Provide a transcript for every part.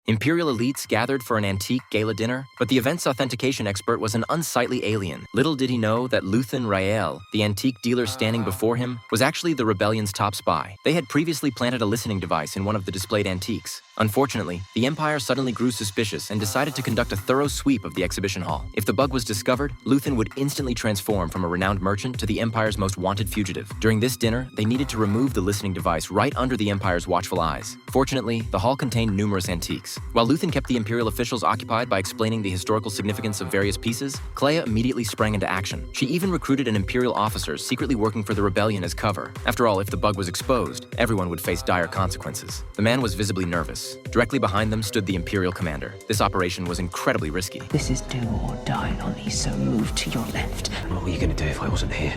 Imperial elites gathered for an antique gala dinner, but the event's authentication expert was an unsightly alien. Little did he know that Luthen Rael, the antique dealer standing before him, was actually the rebellion's top spy. They had previously planted a listening device in one of the displayed antiques. Unfortunately, the Empire suddenly grew suspicious and decided to conduct a thorough sweep of the exhibition hall. If the bug was discovered, Luthen would instantly transform from a renowned merchant to the Empire's most wanted fugitive. During this dinner, they needed to remove the listening device right under the Empire's watchful eyes. Fortunately, the hall contained numerous antiques. While Luthen kept the Imperial officials occupied by explaining the historical significance of various pieces, Clea immediately sprang into action. She even recruited an Imperial officer secretly working for the rebellion as cover. After all, if the bug was exposed, everyone would face dire consequences. The man was visibly nervous. Directly behind them stood the Imperial commander. This operation was incredibly risky. This is do or die, Lonnie, so move to your left. What were you going to do if I wasn't here?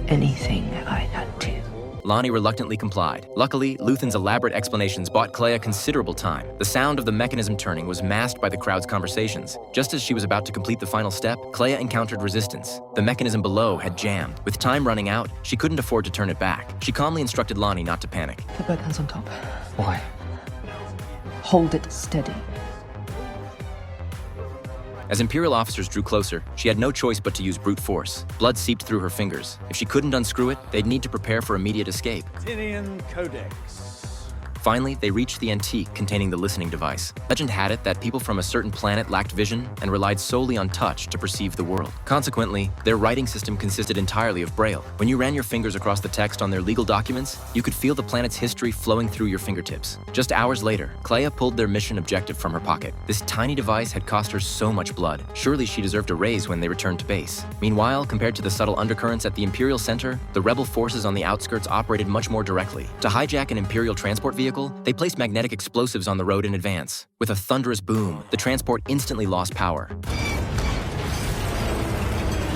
Anything I had to. Lonnie reluctantly complied. Luckily, Luthen's elaborate explanations bought Clea considerable time. The sound of the mechanism turning was masked by the crowd's conversations. Just as she was about to complete the final step, Clea encountered resistance. The mechanism below had jammed. With time running out, she couldn't afford to turn it back. She calmly instructed Lonnie not to panic. Put both hands on top. Why? Hold it steady. As Imperial officers drew closer, she had no choice but to use brute force. Blood seeped through her fingers. If she couldn't unscrew it, they'd need to prepare for immediate escape. Tinian Codex. Finally, they reached the antique containing the listening device. Legend had it that people from a certain planet lacked vision and relied solely on touch to perceive the world. Consequently, their writing system consisted entirely of Braille. When you ran your fingers across the text on their legal documents, you could feel the planet's history flowing through your fingertips. Just hours later, Clea pulled their mission objective from her pocket. This tiny device had cost her so much blood. Surely she deserved a raise when they returned to base. Meanwhile, compared to the subtle undercurrents at the Imperial Center, the rebel forces on the outskirts operated much more directly. To hijack an Imperial transport vehicle, they placed magnetic explosives on the road in advance. With a thunderous boom, the transport instantly lost power.